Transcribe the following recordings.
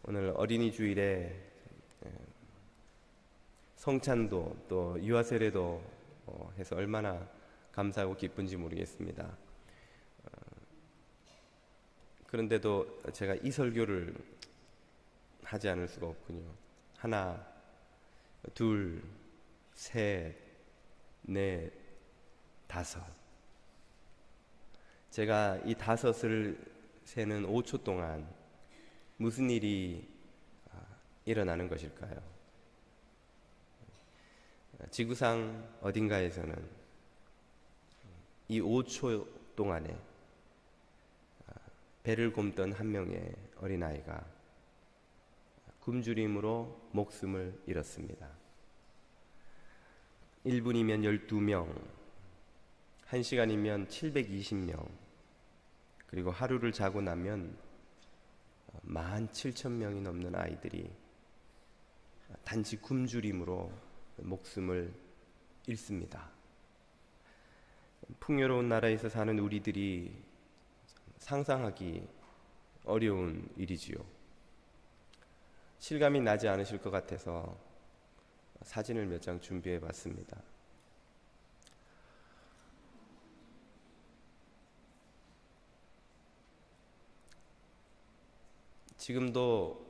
오늘 어린이 주일에 성찬도 또 유아세례도 해서 얼마나 감사하고 기쁜지 모르겠습니다. 그런데도 제가 이 설교를 하지 않을 수가 없군요. 하나, 둘, 셋, 넷, 다섯. 제가 이 다섯을 세는 5초 동안 무슨 일이 일어나는 것일까요? 지구상 어딘가에서는 이 5초 동안에 배를 굼던 한 명의 어린아이가 굶주림으로 목숨을 잃었습니다. 1분이면 12명, 1시간이면 720명, 그리고 하루를 자고 나면 17,000명이 넘는 아이들이 단지 굶주림으로 목숨을 잃습니다. 풍요로운 나라에서 사는 우리들이 상상하기 어려운 일이지요. 실감이 나지 않으실 것 같아서 사진을 몇 장 준비해 봤습니다. 지금도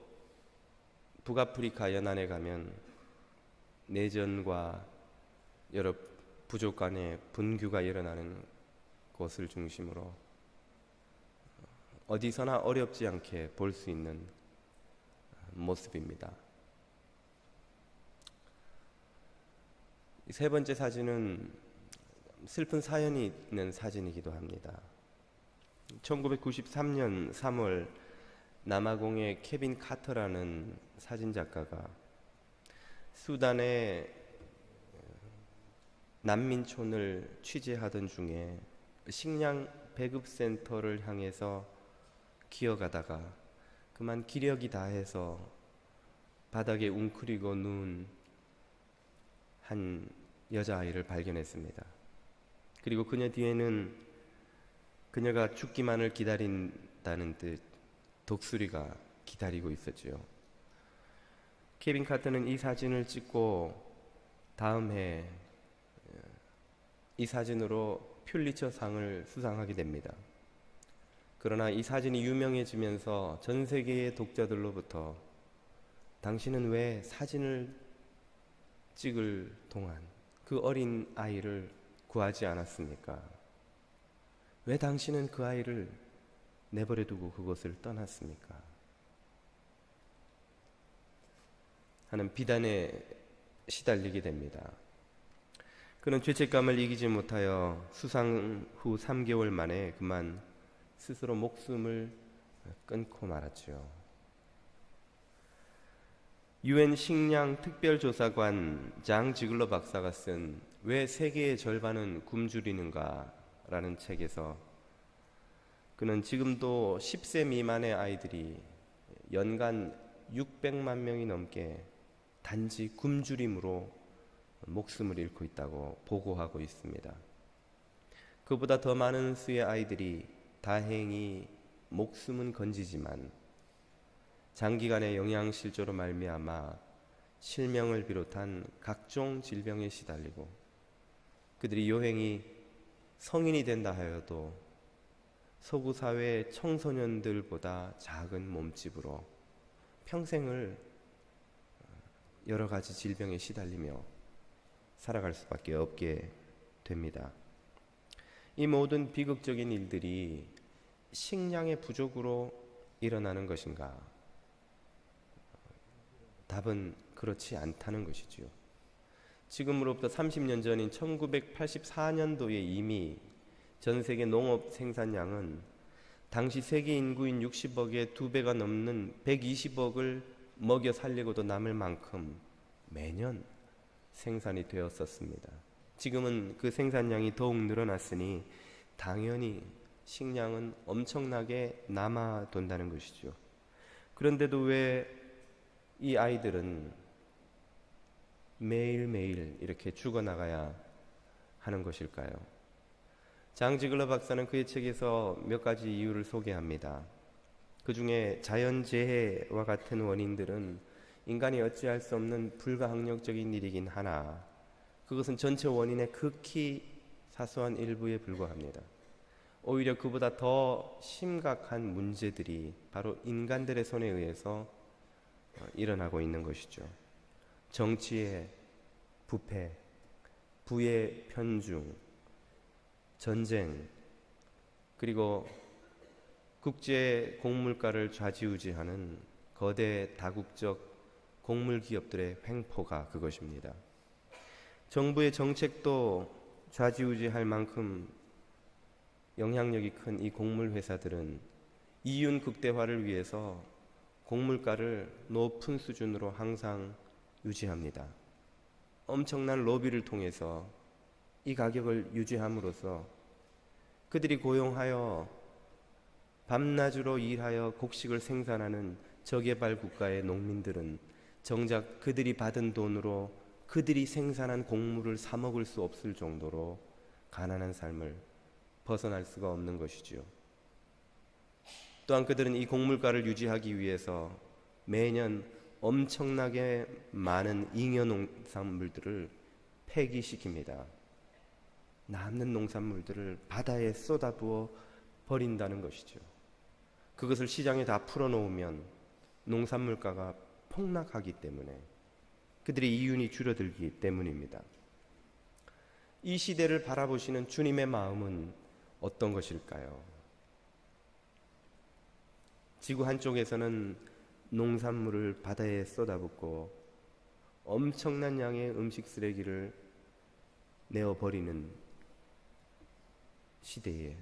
북아프리카 연안에 가면 내전과 여러 부족 간의 분규가 일어나는 곳을 중심으로 어디서나 어렵지 않게 볼 수 있는 모습입니다. 세 번째 사진은 슬픈 사연이 있는 사진이기도 합니다. 1993년 3월 남아공의 케빈 카터라는 사진작가가 수단의 난민촌을 취재하던 중에 식량 배급센터를 향해서 기어가다가 그만 기력이 다해서 바닥에 웅크리고 누운 한 여자아이를 발견했습니다. 그리고 그녀 뒤에는 그녀가 죽기만을 기다린다는 듯 독수리가 기다리고 있었지요. 케빈 카터는 이 사진을 찍고 다음 해 이 사진으로 퓰리처 상을 수상하게 됩니다. 그러나 이 사진이 유명해지면서 전 세계의 독자들로부터 당신은 왜 사진을 찍을 동안 그 어린 아이를 구하지 않았습니까? 왜 당신은 그 아이를 내버려 두고 그곳을 떠났습니까? 하는 비단에 시달리게 됩니다. 그는 죄책감을 이기지 못하여 수상 후 3개월 만에 그만 스스로 목숨을 끊고 말았지요. UN 식량 특별조사관 장 지글러 박사가 쓴 왜 세계의 절반은 굶주리는가 라는 책에서 그는 지금도 10세 미만의 아이들이 연간 600만 명이 넘게 단지 굶주림으로 목숨을 잃고 있다고 보고하고 있습니다. 그보다 더 많은 수의 아이들이 다행히 목숨은 건지지만 장기간의 영양실조로 말미암아 실명을 비롯한 각종 질병에 시달리고 그들이 요행이 성인이 된다 하여도 서구 사회 청소년들보다 작은 몸집으로 평생을 여러 가지 질병에 시달리며 살아갈 수밖에 없게 됩니다. 이 모든 비극적인 일들이 식량의 부족으로 일어나는 것인가? 답은 그렇지 않다는 것이지요. 지금으로부터 30년 전인 1984년도에 이미 전 세계 농업 생산량은 당시 세계 인구인 60억의 2배가 넘는 120억을 먹여 살리고도 남을 만큼 매년 생산이 되었었습니다. 지금은 그 생산량이 더욱 늘어났으니 당연히 식량은 엄청나게 남아돈다는 것이죠. 그런데도 왜 이 아이들은 매일매일 이렇게 죽어나가야 하는 것일까요? 장 지글러 박사는 그의 책에서 몇 가지 이유를 소개합니다. 그 중에 자연재해와 같은 원인들은 인간이 어찌할 수 없는 불가항력적인 일이긴 하나 그것은 전체 원인의 극히 사소한 일부에 불과합니다. 오히려 그보다 더 심각한 문제들이 바로 인간들의 손에 의해서 일어나고 있는 것이죠. 정치의 부패, 부의 편중, 전쟁, 그리고 국제 곡물가를 좌지우지하는 거대 다국적 곡물 기업들의 횡포가 그것입니다. 정부의 정책도 좌지우지할 만큼 영향력이 큰 이 곡물 회사들은 이윤 극대화를 위해서 곡물가를 높은 수준으로 항상 유지합니다. 엄청난 로비를 통해서 이 가격을 유지함으로써 그들이 고용하여 밤낮으로 일하여 곡식을 생산하는 저개발 국가의 농민들은 정작 그들이 받은 돈으로 그들이 생산한 곡물을 사 먹을 수 없을 정도로 가난한 삶을 벗어날 수가 없는 것이지요. 또한 그들은 이 곡물가를 유지하기 위해서 매년 엄청나게 많은 잉여 농산물들을 폐기시킵니다. 남는 농산물들을 바다에 쏟아부어 버린다는 것이죠. 그것을 시장에 다 풀어놓으면 농산물가가 폭락하기 때문에 그들의 이윤이 줄어들기 때문입니다. 이 시대를 바라보시는 주님의 마음은 어떤 것일까요? 지구 한쪽에서는 농산물을 바다에 쏟아붓고 엄청난 양의 음식 쓰레기를 내어버리는 시대에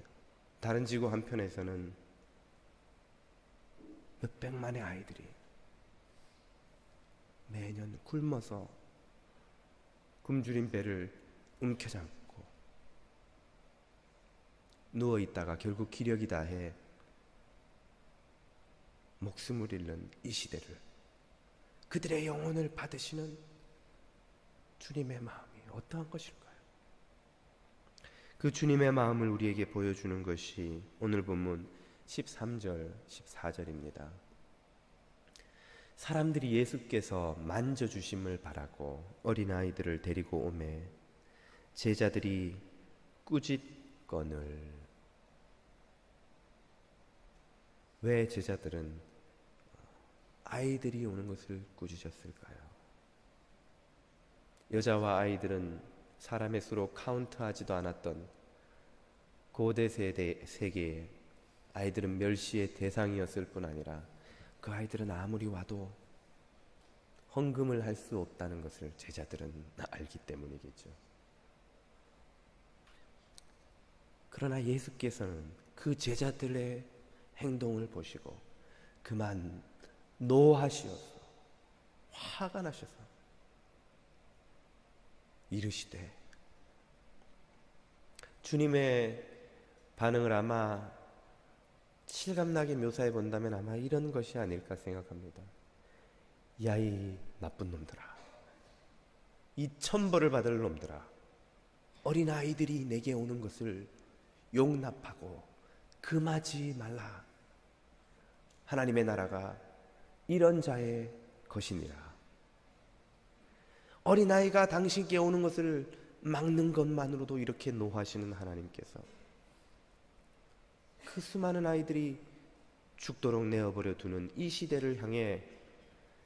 다른 지구 한편에서는 몇백만의 아이들이 매년 굶어서 굶주린 배를 움켜잡고 누워있다가 결국 기력이 다해 목숨을 잃는 이 시대를 그들의 영혼을 받으시는 주님의 마음이 어떠한 것일까요? 그 주님의 마음을 우리에게 보여주는 것이 오늘 본문 13절, 14절입니다. 사람들이 예수께서 만져주심을 바라고 어린아이들을 데리고 오매 제자들이 꾸짖거늘. 왜 제자들은 아이들이 오는 것을 꾸짖었을까요? 여자와 아이들은 사람의 수로 카운트하지도 않았던 고대 세계에 아이들은 멸시의 대상이었을 뿐 아니라 그 아이들은 아무리 와도 헌금을 할 수 없다는 것을 제자들은 알기 때문이겠죠. 그러나 예수께서는 그 제자들의 행동을 보시고 그만 노하시어서 화가 나셔서 이르시되, 주님의 반응을 아마 실감나게 묘사해 본다면 아마 이런 것이 아닐까 생각합니다. 야, 이 나쁜 놈들아, 이 천벌을 받을 놈들아, 어린아이들이 내게 오는 것을 용납하고 금하지 말라. 하나님의 나라가 이런 자의 것이니라. 어린아이가 당신께 오는 것을 막는 것만으로도 이렇게 노하시는 하나님께서 그 수많은 아이들이 죽도록 내어버려 두는 이 시대를 향해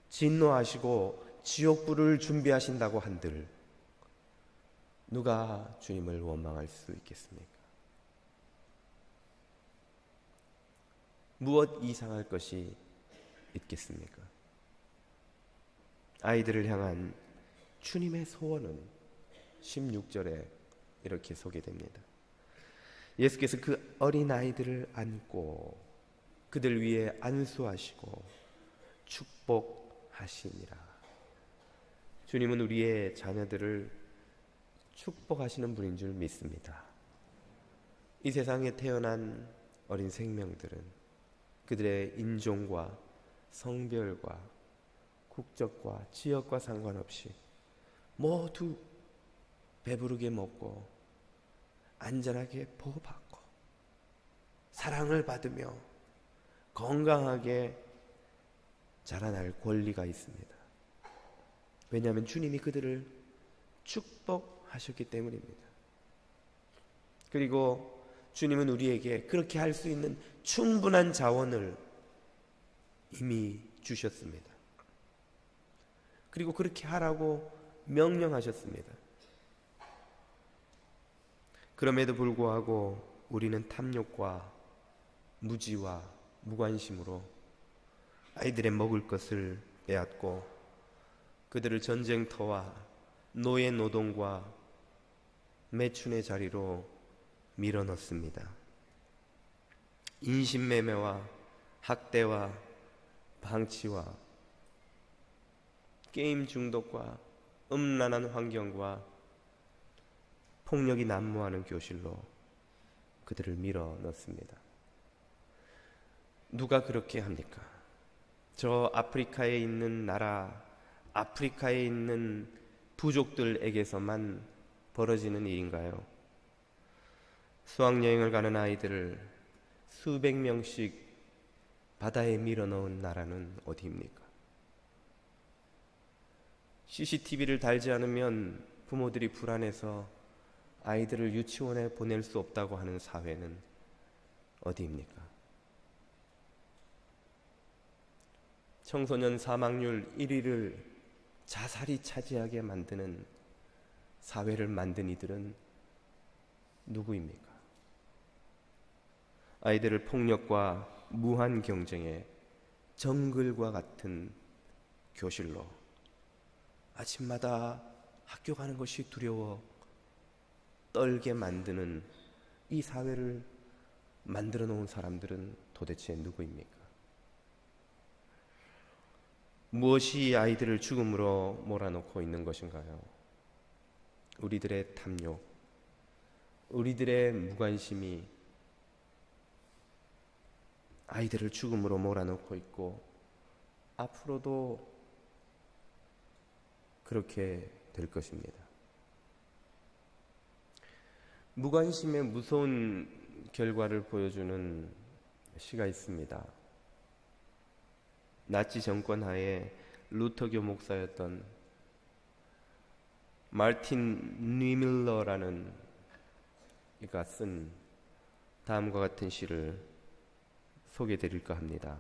진노하시고 지옥불을 준비하신다고 한들 누가 주님을 원망할 수 있겠습니까? 무엇 이상할 것이 있겠습니까? 아이들을 향한 주님의 소원은 16절에 이렇게 소개됩니다. 예수께서 그 어린아이들을 안고 그들 위에 안수하시고 축복하시니라. 주님은 우리의 자녀들을 축복하시는 분인 줄 믿습니다. 이 세상에 태어난 어린 생명들은 그들의 인종과 성별과 국적과 지역과 상관없이 모두 배부르게 먹고 안전하게 보호받고 사랑을 받으며 건강하게 자라날 권리가 있습니다. 왜냐하면 주님이 그들을 축복하셨기 때문입니다. 그리고 주님은 우리에게 그렇게 할 수 있는 충분한 자원을 이미 주셨습니다. 그리고 그렇게 하라고 명령하셨습니다. 그럼에도 불구하고 우리는 탐욕과 무지와 무관심으로 아이들의 먹을 것을 빼앗고 그들을 전쟁터와 노예 노동과 매춘의 자리로 밀어넣습니다. 인신매매와 학대와 방치와 게임 중독과 음란한 환경과 폭력이 난무하는 교실로 그들을 밀어넣습니다. 누가 그렇게 합니까? 저 아프리카에 있는 나라, 아프리카에 있는 부족들에게서만 벌어지는 일인가요? 수학여행을 가는 아이들을 수백 명씩 바다에 밀어넣은 나라는 어디입니까? CCTV를 달지 않으면 부모들이 불안해서 아이들을 유치원에 보낼 수 없다고 하는 사회는 어디입니까? 청소년 사망률 1위를 자살이 차지하게 만드는 사회를 만든 이들은 누구입니까? 아이들을 폭력과 무한 경쟁의 정글과 같은 교실로 아침마다 학교 가는 것이 두려워 떨게 만드는 이 사회를 만들어 놓은 사람들은 도대체 누구입니까? 무엇이 아이들을 죽음으로 몰아넣고 있는 것인가요? 우리들의 탐욕, 우리들의 무관심이 아이들을 죽음으로 몰아넣고 있고 앞으로도 그렇게 될 것입니다. 무관심의 무서운 결과를 보여주는 시가 있습니다. 나치 정권 하에 루터교 목사였던 마르틴 니밀러라는 이가 쓴 다음과 같은 시를 소개해드릴까 합니다.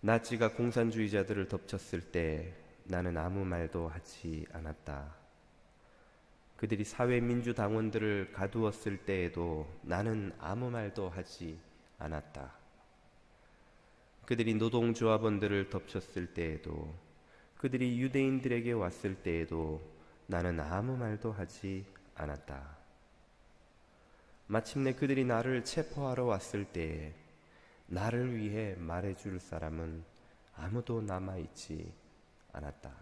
나치가 공산주의자들을 덮쳤을 때 나는 아무 말도 하지 않았다. 그들이 사회민주당원들을 가두었을 때에도 나는 아무 말도 하지 않았다. 그들이 노동조합원들을 덮쳤을 때에도, 그들이 유대인들에게 왔을 때에도 나는 아무 말도 하지 않았다. 마침내 그들이 나를 체포하러 왔을 때에 나를 위해 말해줄 사람은 아무도 남아있지 않았다.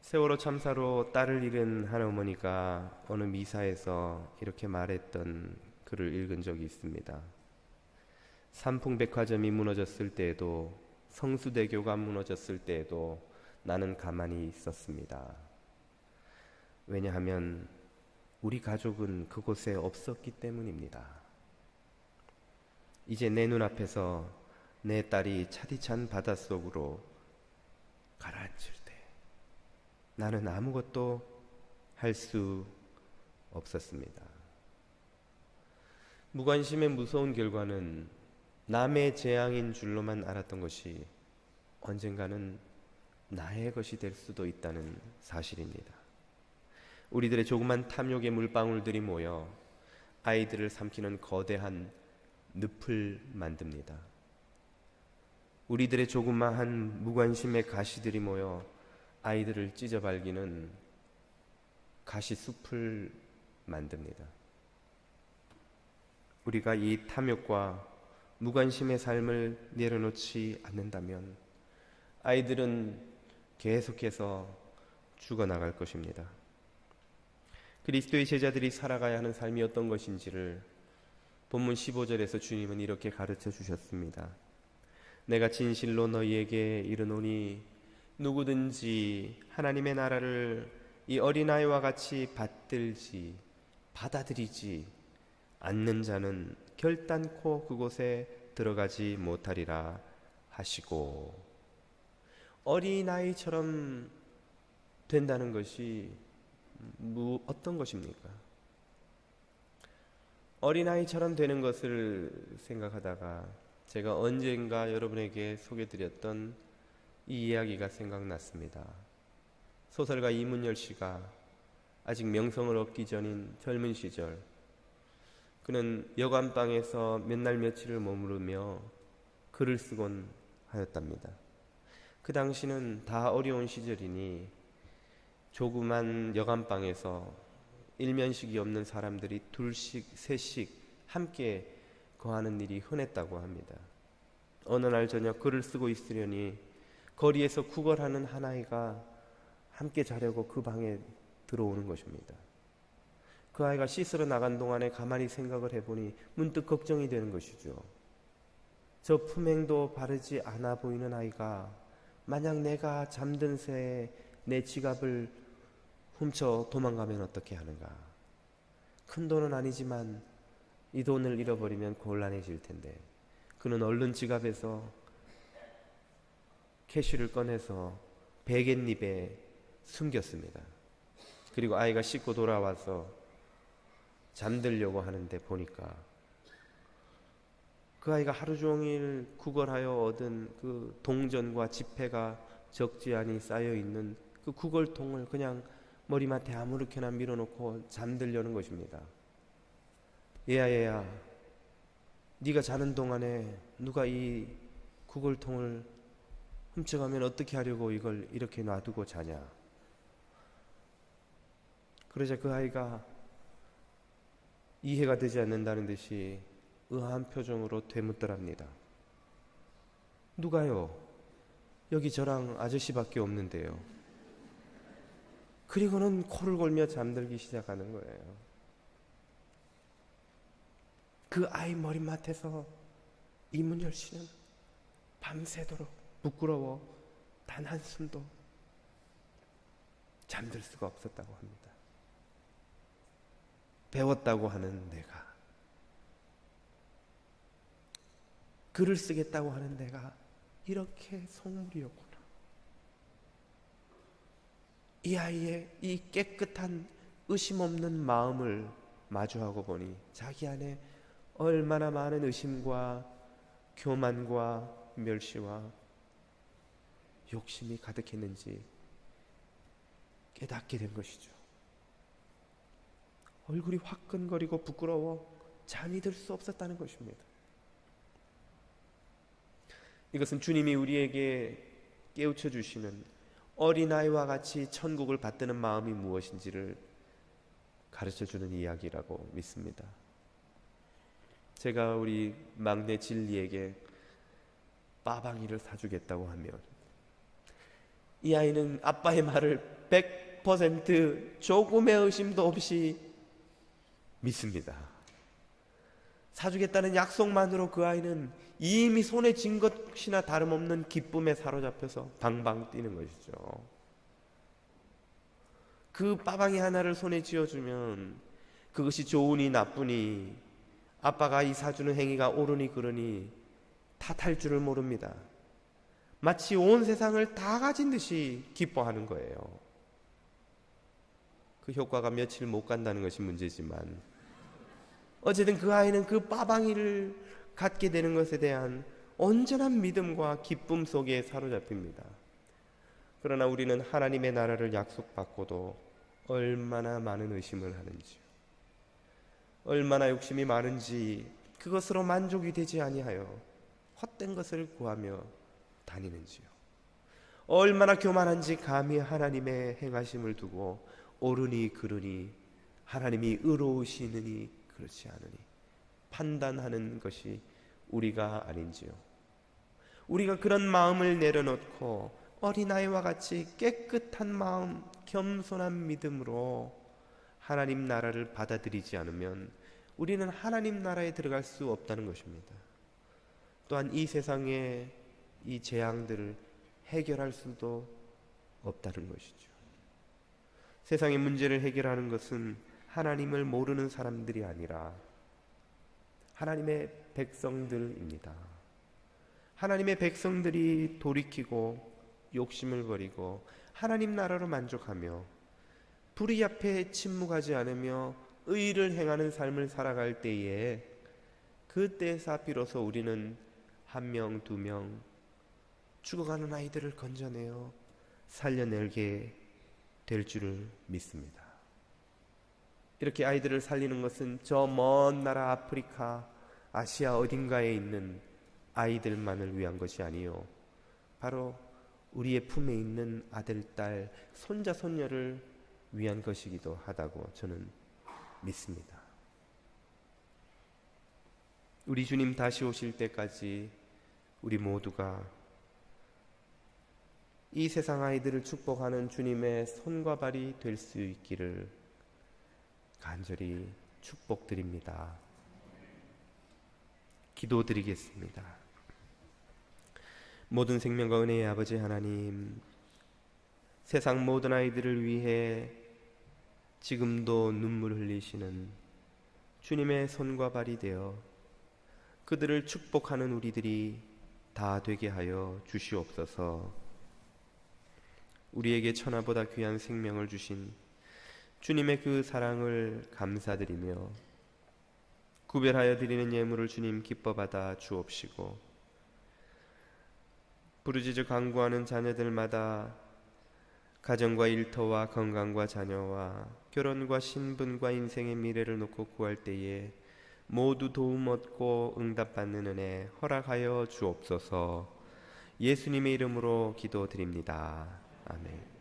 세월호 참사로 딸을 잃은 한 어머니가 어느 미사에서 이렇게 말했던 글을 읽은 적이 있습니다. 삼풍백화점이 무너졌을 때에도, 성수대교가 무너졌을 때에도 나는 가만히 있었습니다. 왜냐하면 우리 가족은 그곳에 없었기 때문입니다. 이제 내 눈앞에서 내 딸이 차디찬 바닷속으로 가라앉을 때 나는 아무것도 할 수 없었습니다. 무관심의 무서운 결과는 남의 재앙인 줄로만 알았던 것이 언젠가는 나의 것이 될 수도 있다는 사실입니다. 우리들의 조그만 탐욕의 물방울들이 모여 아이들을 삼키는 거대한 늪을 만듭니다. 우리들의 조그마한 무관심의 가시들이 모여 아이들을 찢어발기는 가시숲을 만듭니다. 우리가 이 탐욕과 무관심의 삶을 내려놓지 않는다면 아이들은 계속해서 죽어나갈 것입니다. 그리스도의 제자들이 살아가야 하는 삶이 어떤 것인지를 본문 15절에서 주님은 이렇게 가르쳐 주셨습니다. 내가 진실로 너희에게 이르노니 누구든지 하나님의 나라를 이 어린아이와 같이 받아들이지 앉는 자는 결단코 그곳에 들어가지 못하리라 하시고, 어린아이처럼 된다는 것이 어떤 것입니까? 어린아이처럼 되는 것을 생각하다가 제가 언젠가 여러분에게 소개드렸던 이 이야기가 생각났습니다. 소설가 이문열 씨가 아직 명성을 얻기 전인 젊은 시절, 그는 여관방에서 몇 날 며칠을 머무르며 글을 쓰곤 하였답니다. 그 당시는 다 어려운 시절이니 조그만 여관방에서 일면식이 없는 사람들이 둘씩 셋씩 함께 거하는 일이 흔했다고 합니다. 어느 날 저녁 글을 쓰고 있으려니 거리에서 구걸하는 한 아이가 함께 자려고 그 방에 들어오는 것입니다. 그 아이가 씻으러 나간 동안에 가만히 생각을 해보니 문득 걱정이 되는 것이죠. 저 품행도 바르지 않아 보이는 아이가 만약 내가 잠든 새에 내 지갑을 훔쳐 도망가면 어떻게 하는가. 큰 돈은 아니지만 이 돈을 잃어버리면 곤란해질 텐데, 그는 얼른 지갑에서 캐시를 꺼내서 베갯잎에 숨겼습니다. 그리고 아이가 씻고 돌아와서 잠들려고 하는데 보니까 그 아이가 하루 종일 구걸하여 얻은 그 동전과 지폐가 적지 않이 쌓여있는 그 구걸통을 그냥 머리맡에 아무렇게나 밀어놓고 잠들려는 것입니다. 얘야, 네가 자는 동안에 누가 이 구걸통을 훔쳐가면 어떻게 하려고 이걸 이렇게 놔두고 자냐. 그러자 그 아이가 이해가 되지 않는다는 듯이 의아한 표정으로 되묻더랍니다. 누가요? 여기 저랑 아저씨밖에 없는데요. 그리고는 코를 골며 잠들기 시작하는 거예요. 그 아이 머리맡에서 이문열 씨는 밤새도록 부끄러워 단 한숨도 잠들 수가 없었다고 합니다. 배웠다고 하는 내가, 글을 쓰겠다고 하는 내가 이렇게 속물이었구나. 이 아이의 이 깨끗한 의심 없는 마음을 마주하고 보니 자기 안에 얼마나 많은 의심과 교만과 멸시와 욕심이 가득했는지 깨닫게 된 것이죠. 얼굴이 화끈거리고 부끄러워 잠이 들 수 없었다는 것입니다. 이것은 주님이 우리에게 깨우쳐 주시는 어린아이와 같이 천국을 받드는 마음이 무엇인지를 가르쳐 주는 이야기라고 믿습니다. 제가 우리 막내 진리에게 빠방이를 사주겠다고 하면 이 아이는 아빠의 말을 100% 조금의 의심도 없이 믿습니다. 사주겠다는 약속만으로 그 아이는 이미 손에 쥔 것이나 다름없는 기쁨에 사로잡혀서 방방 뛰는 것이죠. 그 빠방이 하나를 손에 쥐어주면 그것이 좋으니 나쁘니, 아빠가 이 사주는 행위가 옳으니 그르니 탓할 줄을 모릅니다. 마치 온 세상을 다 가진 듯이 기뻐하는 거예요. 그 효과가 며칠 못 간다는 것이 문제지만 어쨌든 그 아이는 그 빠방이를 갖게 되는 것에 대한 온전한 믿음과 기쁨 속에 사로잡힙니다. 그러나 우리는 하나님의 나라를 약속받고도 얼마나 많은 의심을 하는지요. 얼마나 욕심이 많은지 그것으로 만족이 되지 아니하여 헛된 것을 구하며 다니는지요. 얼마나 교만한지 감히 하나님의 행하심을 두고 옳으니 그르니, 하나님이 의로우시느니 그렇지 않으니 판단하는 것이 우리가 아닌지요. 우리가 그런 마음을 내려놓고 어린아이와 같이 깨끗한 마음, 겸손한 믿음으로 하나님 나라를 받아들이지 않으면 우리는 하나님 나라에 들어갈 수 없다는 것입니다. 또한 이 세상의 이 재앙들을 해결할 수도 없다는 것이죠. 세상의 문제를 해결하는 것은 하나님을 모르는 사람들이 아니라 하나님의 백성들입니다. 하나님의 백성들이 돌이키고 욕심을 버리고 하나님 나라로 만족하며 불의 앞에 침묵하지 않으며 의를 행하는 삶을 살아갈 때에, 그때에서 비로소 우리는 한 명, 두 명 죽어가는 아이들을 건져내어 살려내게 될 줄을 믿습니다. 이렇게 아이들을 살리는 것은 저 먼 나라 아프리카, 아시아 어딘가에 있는 아이들만을 위한 것이 아니요, 바로 우리의 품에 있는 아들, 딸, 손자, 손녀를 위한 것이기도 하다고 저는 믿습니다. 우리 주님 다시 오실 때까지 우리 모두가 이 세상 아이들을 축복하는 주님의 손과 발이 될 수 있기를 간절히 축복드립니다. 기도드리겠습니다. 모든 생명과 은혜의 아버지 하나님, 세상 모든 아이들을 위해 지금도 눈물 흘리시는 주님의 손과 발이 되어 그들을 축복하는 우리들이 다 되게 하여 주시옵소서. 우리에게 천하보다 귀한 생명을 주신 주님의 그 사랑을 감사드리며 구별하여 드리는 예물을 주님 기뻐 받아 주옵시고, 부르짖어 간구하는 자녀들마다 가정과 일터와 건강과 자녀와 결혼과 신분과 인생의 미래를 놓고 구할 때에 모두 도움 얻고 응답받는 은혜 허락하여 주옵소서. 예수님의 이름으로 기도드립니다. 아멘.